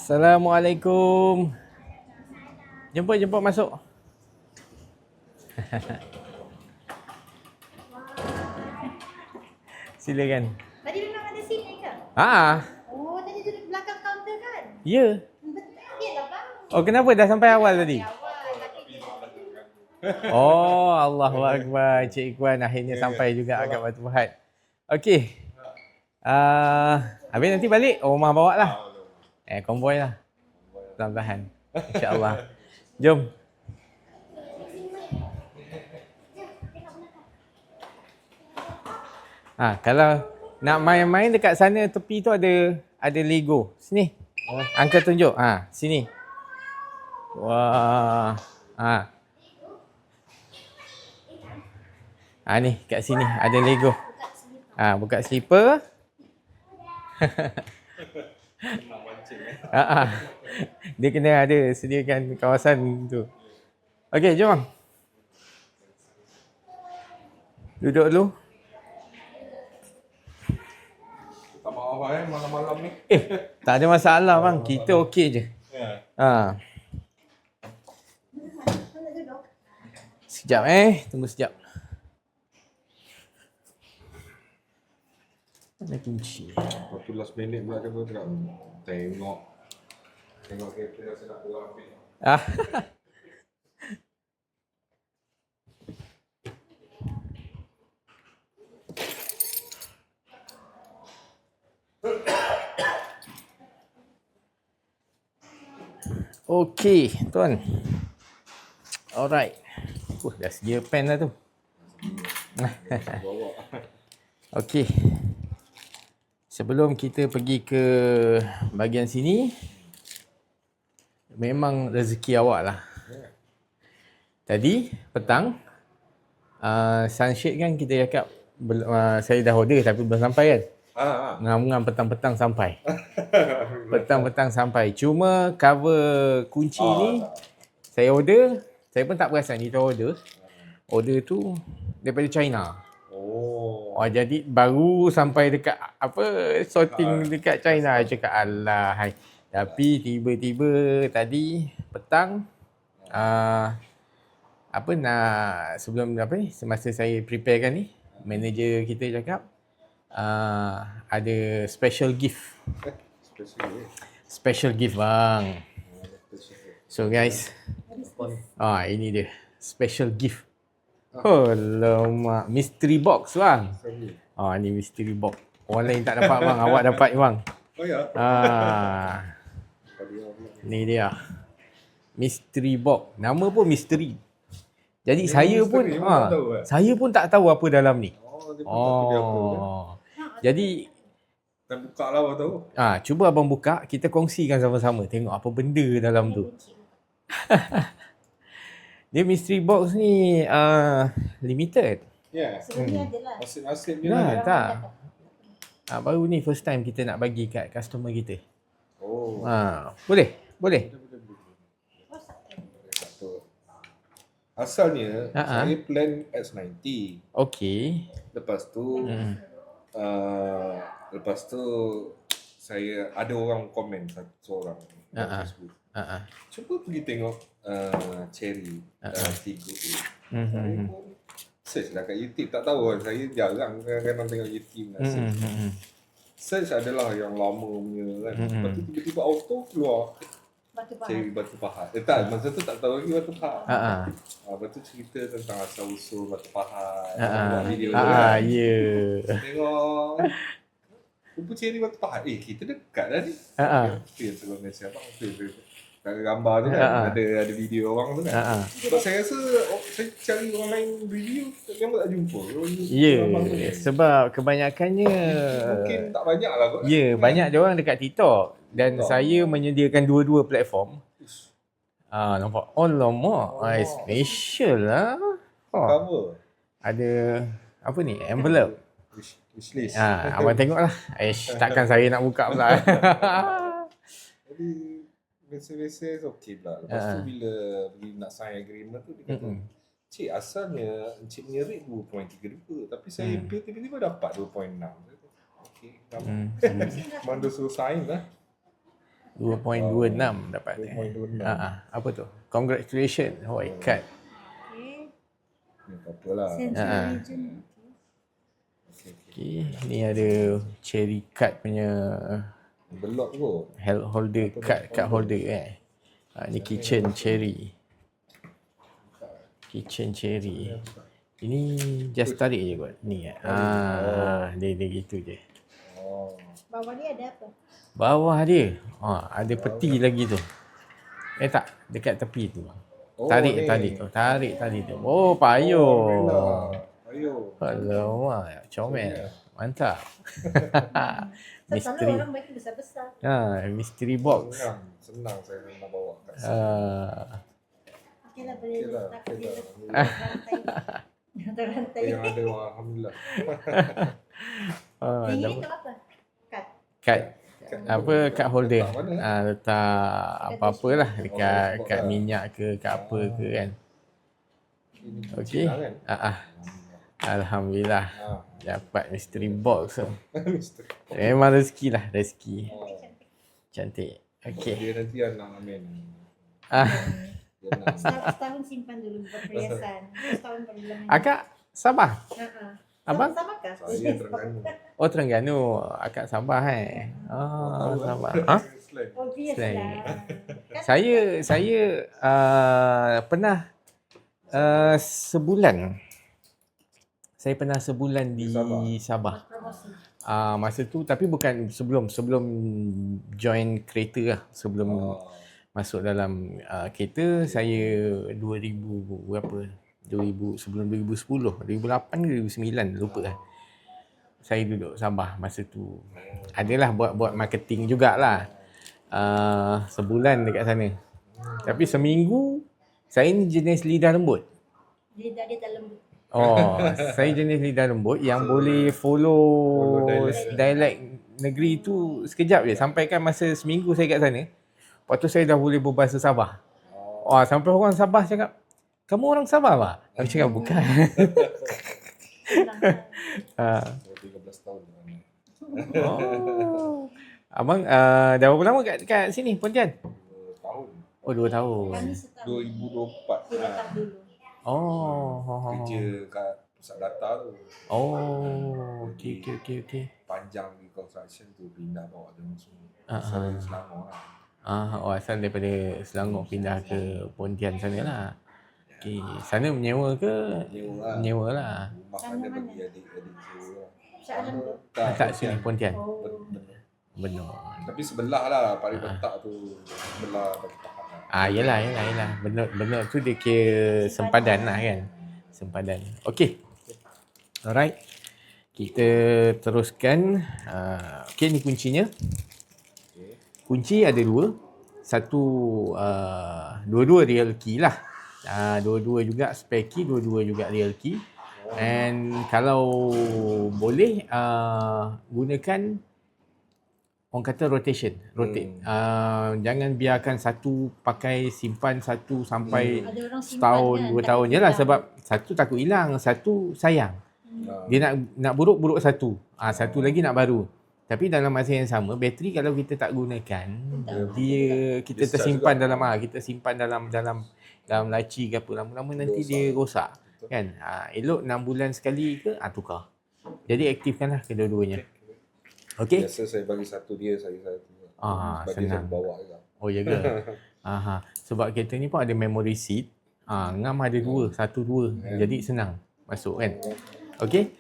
Assalamualaikum. Jemput masuk. Silakan. Tadi memang ada sini ke? Oh, tadi duduk belakang kaunter kan? Ya. Betul bang. Oh, kenapa dah sampai awal tadi? Awal tapi Oh, Allahu Akbar. Cik Ikwan akhirnya sampai juga agak Batu Pahat. Okey. Habis nanti balik rumah bawa lah. Konvoy lah. Perlahan-lahan. InsyaAllah. Jom. Kalau nak main-main dekat sana tepi tu ada Lego. Sini. Uncle tunjuk. Sini. Wah. Ni kat sini ada Lego. Buka slipper. Dia kena ada sediakan kawasan tu. Okey, jom bang. Duduk dulu. Tak maaf malam-malam ni. Tak ada masalah bang. Kita okey je. Sekejap tunggu sekejap. Mana kunci? Waktu last minute pula kata tak. Tengok kereta rasa nak pulang ambil. Okey, tuan. Alright. Dah sedia pen dah tu. Bawa. Okey. Sebelum kita pergi ke bahagian sini, memang rezeki awak lah. Tadi petang, sunshade kan kita cakap, saya dah order tapi belum sampai kan? Ngam-ngam petang-petang sampai. Petang-petang sampai. Cuma cover kunci ni, saya order, saya pun tak perasan kita order. Order tu daripada China. Jadi baru sampai dekat sorting dekat China. Cakap alah hai. Tapi tiba-tiba tadi petang semasa saya preparekan ni, manager kita cakap ada special gift. Special gift bang. So guys, ini dia special gift. Alamak, mystery box bang. Ni mystery box. Orang lain tak dapat bang, awak dapat bang. Oh ya. Ni dia. Mystery box. Nama pun misteri. Jadi saya pun tak tahu apa dalam ni. Jadi kita buka lah awak tahu. Cuba abang buka, kita kongsikan sama-sama tengok apa benda dalam tu. Dia mystery box ni limited. Ya. sebelumnya ada lah. Nasib-nasib je lah. Tak. Baru ni first time kita nak bagi kat customer kita. Boleh? Asalnya saya plan S90. Okey. Lepas tu saya ada orang komen seorang kat Facebook. Cuba pergi tengok Cherry Tigo. Saya pun search lah kat YouTube. Tak tahu kan, saya jarang kadang-kadang tengok YouTube. Search adalah yang lama punya kan. Lepas tu tiba-tiba auto keluar Cherry Batu Pahat. Tak, masa tu tak tahu lagi Batu Pahat. Lepas tu cerita tentang asal-usul Batu Pahat. Buat video tu kan. Tengok rupa Cherry Batu Pahat. Kita dekat dah ni. Itu yang tengok dengan siapa. Kat gambar tu kan ada video orang tu kan. Sebab saya rasa saya cari orang lain review memang tak jumpa. Sebab kebanyakannya mungkin tak banyak lah kot. banyak dia orang dekat TikTok dan saya menyediakan dua-dua platform. Nampak. Alamak, special lah. Cover. Ada apa ni? Envelope. Wishlist. Abang tengoklah. Takkan saya nak buka pula. Jadi biasa-biasa okey pula. Lepas tu bila nak sign agreement tu dia kata, cik asalnya encik punya rate 2.32 tapi saya pay tiba-tiba dapat 2.6. Okey, Mando suruh sign lah. 2.26 dapat. 2.26. Apa tu? Congratulations. White card. Okay. Ni tak apalah. Central region. Okay. Ni ada cherry card punya Belok kot. holder, card holder ni kitchen cherry. Kitchen cherry. Ini just tarik je kot. Ni dia gitu je. Oh. Bawah dia ada apa? Bawah dia ada peti lagi tu. Tak, dekat tepi tu. Oh, Tarik ni. tali tu. Tarik tali tu. Oh, payung. Payung. Alamak, comel. Mantap. Selalu Misteri. orang bagi besar-besar. Mystery box. Senang saya nak bawa kat sini. Okey lah, boleh Okey lah, letak okey dia lah. rantai. Rantai rantai. Yang ada alhamdulillah. Ini untuk apa? Kad. Kad apa, kad holder. Letak mana? Letak apa-apalah dekat Oh, kad lah. minyak ke, kad apa ke kan. Ini Okey. kecil lah kan? Alhamdulillah. Dapat mystery box tu. Misteri. Memang rezeki lah, rezeki. Oh. Cantik. Okey. Dia nanti anak Amin. Ah, Dia nak Setahun simpan dulu buat perhiasan. Setahun baru bilang. Akak Sabah. Abang? Sama kah? saya Terengganu. Oh, Terengganu. Akak Sabah Sabah. Slang. Obvious Slang. lah. Saya pernah sebulan. Saya pernah sebulan di Sabah. Promosi. Masa tu, tapi bukan sebelum join kereta lah. Sebelum masuk dalam kereta, saya 2000 berapa? 2000, sebelum 2010, 2008 ke 2009, lupa lah. Saya duduk Sabah masa tu. Adalah buat marketing jugalah. Sebulan dekat sana. Tapi seminggu, saya ni jenis lidah lembut. Lidah dia tak lembut. Saya jenis lidah lembut yang boleh follow dialek negeri tu sekejap je. Sampaikan masa seminggu saya kat sana. Lepas tu saya dah boleh berbahasa Sabah. Sampai orang Sabah cakap, "Kamu orang Sabah, Pak?" Aku cakap, "Bukan." 13 tahun. Abang dah berapa lama kat sini, Pontian? 2 tahun. 2 tahun. Kami setahun. 2024. Dia letak dulu. Kerja kat pusat data tu. Okey. Panjang di construction tu pindah bawa dengan semua. Asal Selangor lah. Asal daripada Selangor pindah ke Pontian sana lah. Okey, sana menyewa ke? Menyewa lah. Rumah Sana ada mana? bagi adik-adik tu lah. Syaklan tu. Tak sini Pontian. Benar. Benar. Tapi sebelah lah paling letak tu. Sebelah bagi tahan lah. Yelah. Benar tu dia kira sempadan lah kan. Sempadan. Okey. Alright. Kita teruskan. Okey, ni kuncinya. Kunci ada 2. Satu, dua-dua real key lah. Dua-dua juga spare key, dua-dua juga real key. And kalau boleh, gunakan orang kata rotate. Jangan biarkan satu pakai simpan satu sampai Ada orang simpan setahun, kan, 2 takut tahun je lah. hilang. Sebab satu takut hilang, satu sayang. Dia nak buruk satu. Satu lagi nak baru. Tapi dalam masa yang sama, bateri kalau kita tak gunakan, kita tersimpan dalam kita simpan dalam laci ke apa, lama-lama nanti dia rosak. Kan? Elok 6 bulan sekali ke, tukar. Jadi aktifkanlah kedua-duanya. Okey? Biasa saya bagi satu dia, saya satu. Sebab dia Senang. saya bawa juga. Oh, ya ke? Sebab kereta ni pun ada memory seat. Ngam ada 2, 1, 2. Jadi senang masuk kan. Okey.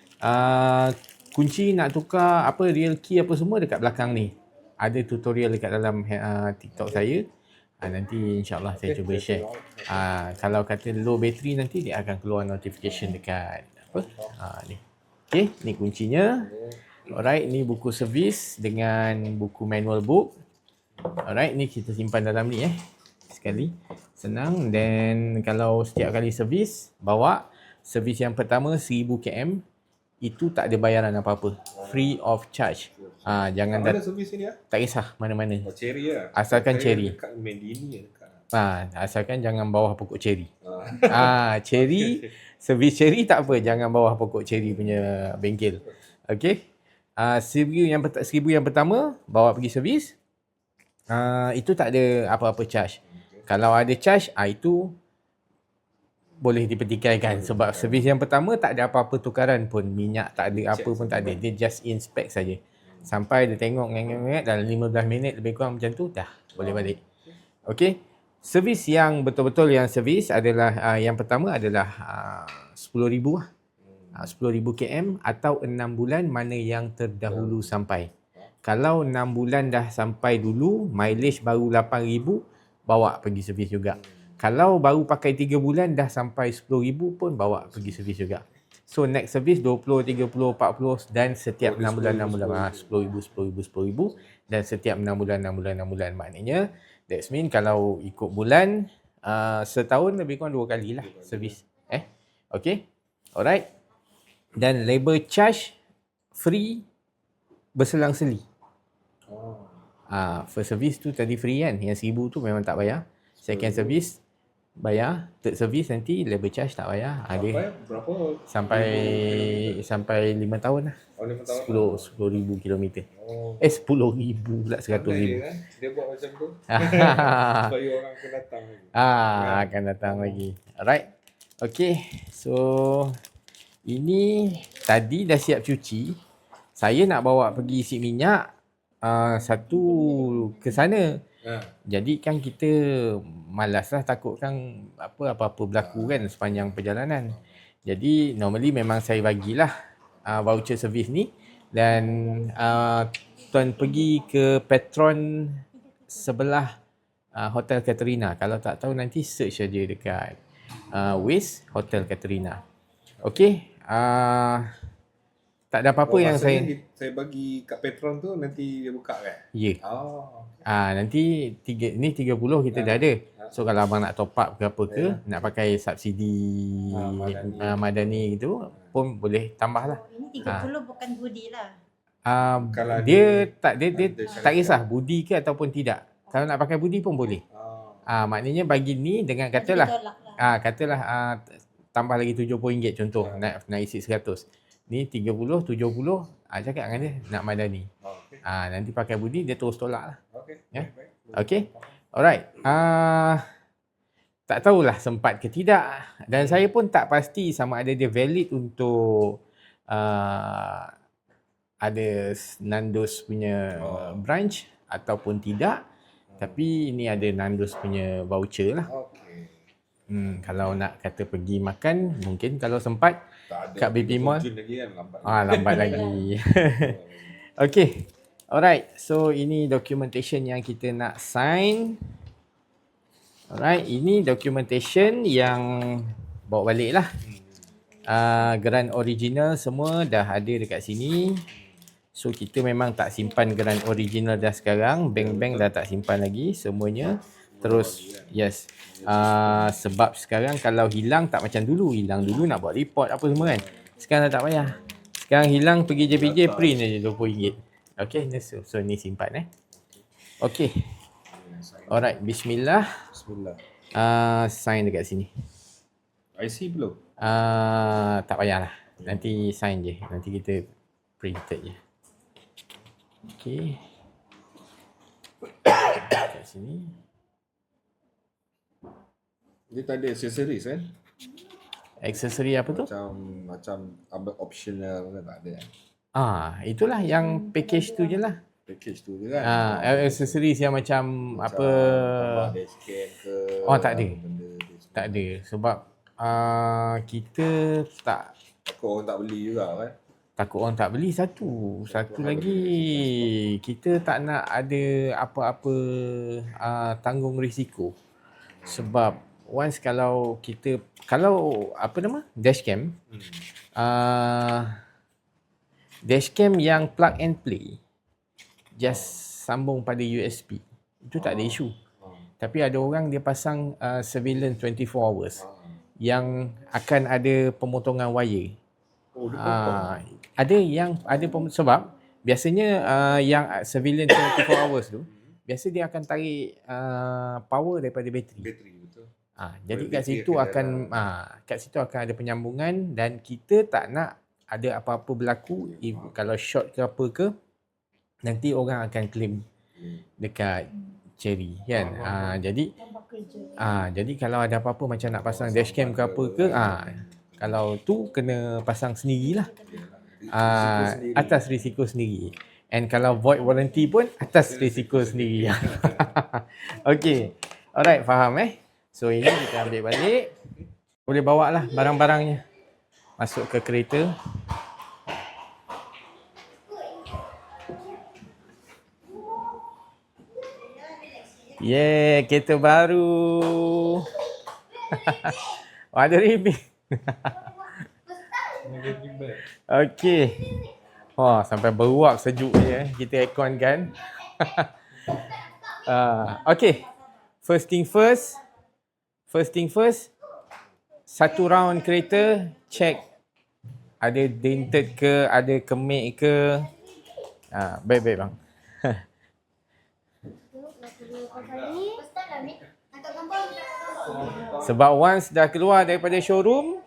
Kunci nak tukar apa, real key apa semua dekat belakang ni. Ada tutorial dekat dalam TikTok saya. Nanti insyaAllah saya cuba share. Kalau kata low battery, nanti dia akan keluar notification dekat apa? Ni. Okey, ni kuncinya. Alright, ni buku servis dengan buku manual book. Alright, ni kita simpan dalam ni sekali. Senang. Then kalau setiap kali servis, bawa servis yang pertama 1000 km, itu tak ada bayaran apa-apa. Free of charge. Jangan Mana servis ni ya? tak kisah mana-mana. Cherry lah. Asalkan cherry. Dekat Medini ya. Asalkan jangan bawah pokok cherry. Cherry, servis cherry tak apa, jangan bawah pokok cherry punya bengkel. Okey. 1000 yang pertama bawa pergi servis. Itu tak ada apa-apa charge. Kalau ada charge, itu boleh dipertikaikan sebab servis yang pertama tak ada apa-apa tukaran pun, minyak tak ada, apa pun tak ada. Dia just inspect saja. Sampai dia tengok dalam 15 minit lebih kurang macam tu dah boleh balik. Okey. Servis yang betul-betul yang servis adalah yang pertama adalah 10,000 lah. 10,000 km atau 6 bulan mana yang terdahulu sampai. Kalau 6 bulan dah sampai dulu, mileage baru 8,000, bawa pergi servis juga. Kalau baru pakai 3 bulan dah sampai 10,000 pun bawa pergi servis juga. So next service 20, 30, 40 dan setiap 6 bulan 6 bulan 10,000 10,000 10,000 dan setiap 6 bulan 6 bulan 6 bulan. Maknanya that's mean kalau ikut bulan setahun lebih kurang 2 kali lah servis. Okay. Alright. Dan labor charge free berselang-seli. First service tu tadi free kan, yang 1,000 tu memang tak bayar. Second service bayar, third service nanti labor charge tak bayar. Berapa? Sampai 5 tahun lah. 10,000 kilometer. 10,000 pula 100,000. Kan? Dia buat macam tu. Supaya orang akan datang lagi. Akan datang lagi. Alright. Okay. So ini tadi dah siap cuci. Saya nak bawa pergi isi minyak satu ke sana. Jadi kan kita malas lah, takut kan apa-apa berlaku kan sepanjang perjalanan. Jadi normally memang saya bagilah voucher servis ni dan tuan pergi ke Petron sebelah Hotel Katrina. Kalau tak tahu nanti search saja dekat Waze Hotel Katrina. Okey. Tak ada apa-apa yang saya bagi kat Petron tu nanti dia buka kan? Ya. Nanti 30 kita dah ada. So kalau abang nak top up ke apa ke, nak pakai subsidi Madani gitu pun boleh tambah lah. Ini 30 bukan budi lah. Dia tak kisah budi ke ataupun tidak. Kalau nak pakai budi pun boleh. Maknanya bagi ni dengan katalah tambah lagi RM70 contoh, nak isi 100. Ni 30, 70, cakap dengan dia nak Madani. Nanti pakai budi dia terus tolak lah. Okay. Alright. Tak tahulah sempat ke tidak. Dan saya pun tak pasti sama ada dia valid untuk ada Nando's punya branch ataupun tidak. Tapi ini ada Nando's punya voucher lah. Kalau nak kata pergi makan, mungkin kalau sempat kat BP Mall. Lambat lagi. Okay. Alright. So ini documentation yang kita nak sign. Alright. Ini documentation yang bawa balik lah. Grant original semua dah ada dekat sini. So kita memang tak simpan grant original dah sekarang. Bank-bank dah tak simpan lagi semuanya. Terus yes. Sebab sekarang kalau hilang tak macam dulu. Hilang dulu nak buat report apa semua kan. Sekarang dah tak payah. Sekarang hilang pergi JPJ print je RM20. Okay. So ni simpan Okay. Alright. Bismillah. Sign dekat sini. IC belum? Tak payahlah. Nanti sign je. Nanti kita printed je. Okay. Dekat sini. Dia tak ada accessories kan? Aksesori apa tu? Macam optional kan, tak ada kan? Itulah yang package tu je lah. Package tu je kan? Aksesoris yang macam apa? Tambah dashcam ke? Tak ada. Tak ada. Sebab kita tak. Takut orang tak beli juga kan? Takut orang tak beli satu. Satu lagi, kita tak nak ada apa-apa tanggung risiko. Sebab once kalau dashcam, dashcam yang plug and play, just sambung pada USB, itu tak ada isu. Tapi ada orang dia pasang surveillance 24 hours yang akan ada pemotongan wire. Ada yang ada sebab biasanya yang surveillance 24 hours tu biasa dia akan tarik power daripada bateri. Betul. Jadi kat situ akan ada penyambungan dan kita tak nak ada apa-apa berlaku kalau short ke apa ke, nanti orang akan claim dekat Cherry kan. Jadi Tambah kerja. jadi kalau ada apa-apa macam nak pasang dashcam ke apa ke, kalau tu kena pasang sendirilah. Atas risiko sendiri. And kalau void warranty pun atas risiko sendiri. Okey. Alright, faham So ini kita ambil balik. Boleh bawa lah barang-barangnya masuk ke kereta. Yeah, kereta baru. Ada rebuild. Okey. Wah, sampai beruap sejuk je kita aircon kan. Okey. First thing first. Satu round kereta check ada dented ke, ada kemik ke. Baik-baik bang. Sebab once dah keluar daripada showroom,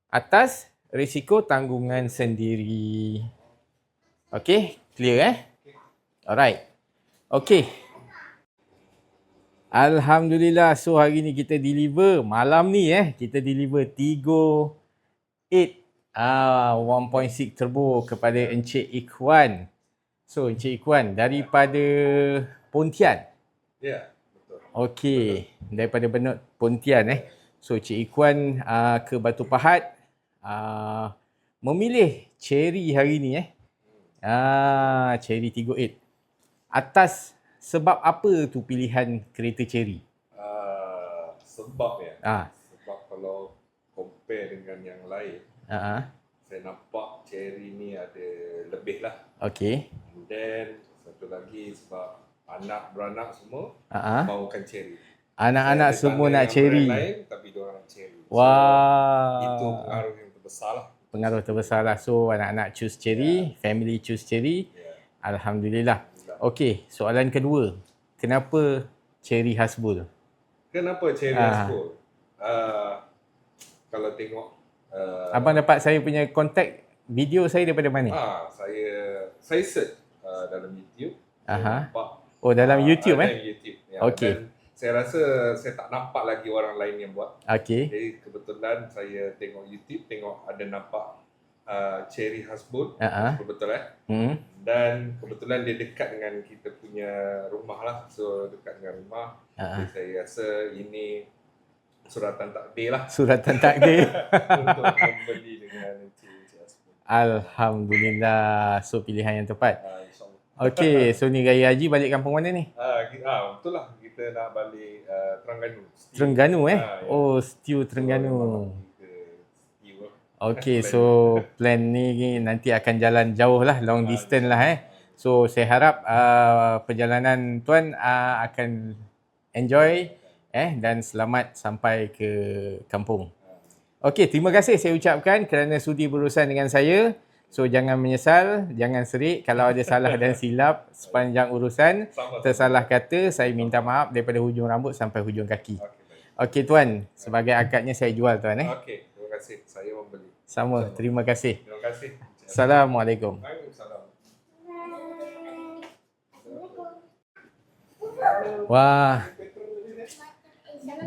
atas risiko tanggungan sendiri. Okey, clear Alright. Okey. Alhamdulillah, so hari ni kita deliver, malam ni kita deliver Tiggo 8 1.6 turbo kepada Encik Ikhwan. So Encik Ikhwan daripada Pontian. Ya, betul. Okey, daripada Benut Pontian So Encik Ikhwan ke Batu Pahat memilih Cherry hari ni Cherry Tiggo 8. Atas sebab apa tu pilihan kereta Cherry? Sebab sebab kalau compare dengan yang lain, saya nampak Cherry ni ada lebih lah. Okey. And then satu lagi sebab anak-beranak semua mahukan Cherry. Anak-anak semua nak Cherry. Lain, tapi diorang nak Cherry. Wah. So, itu pengaruh yang terbesar lah. Pengaruh terbesar lah. So anak-anak choose Cherry, family choose Cherry. Alhamdulillah. Okey, soalan kedua. Kenapa Cherry Hasbull? Kenapa Cherry Hasbull? Kalau tengok abang dapat saya punya kontak video saya daripada mana? Saya search dalam YouTube. Nampak, dalam YouTube dalam YouTube. Okey. Dan saya rasa saya tak nampak lagi orang lain yang buat. Okey. Jadi kebetulan saya tengok YouTube, tengok ada nampak Cherry Hasbull. Betul Dan kebetulan dia dekat dengan kita punya rumah lah. So dekat dengan rumah. Jadi saya rasa ini suratan takdir lah. Suratan takdir. Untuk membeli dengan Cherry Hasbull. Alhamdulillah. So pilihan yang tepat. InsyaAllah. Okey, so ni Raya Haji balik kampung mana ni? Betul lah. Kita nak balik Terengganu. Terengganu Ya. Oh, Stew Terengganu. Okey, so plan ni nanti akan jalan jauh lah, long distance lah So saya harap perjalanan tuan akan enjoy dan selamat sampai ke kampung. Okey, terima kasih saya ucapkan kerana sudi berurusan dengan saya. So jangan menyesal, jangan serik kalau ada salah dan silap sepanjang urusan. Tersalah kata, saya minta maaf daripada hujung rambut sampai hujung kaki. Okey tuan, sebagai akadnya saya jual tuan Okey, terima kasih. Saya membeli. Sama, terima kasih. Terima kasih. Assalamualaikum. Waalaikumsalam. Wah.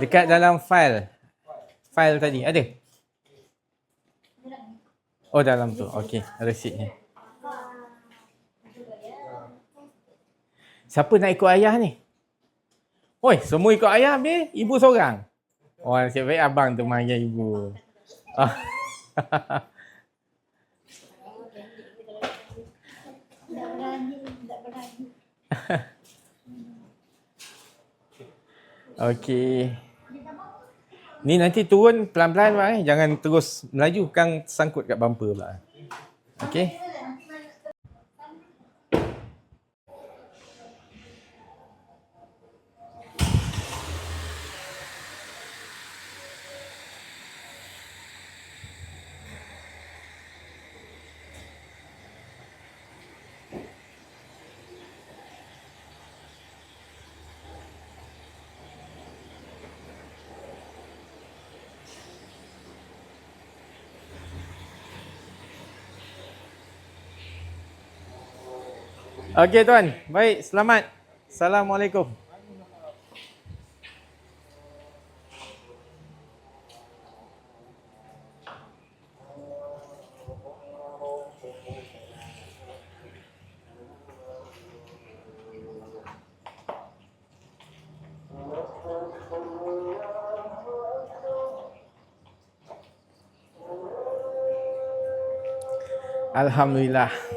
Dekat dalam file tadi ada? Oh, dalam tu. Okey, resitnya. Siapa nak ikut ayah ni? Oi, semua ikut ayah habis, ibu seorang. Oh, nasib baik abang tu panggil ibu. Tak berani. Okey. Ni nanti turun pelan-pelan bang jangan terus melaju kang sangkut kat bumper pula. Okey. Okey tuan. Baik, selamat. Assalamualaikum. Alhamdulillah.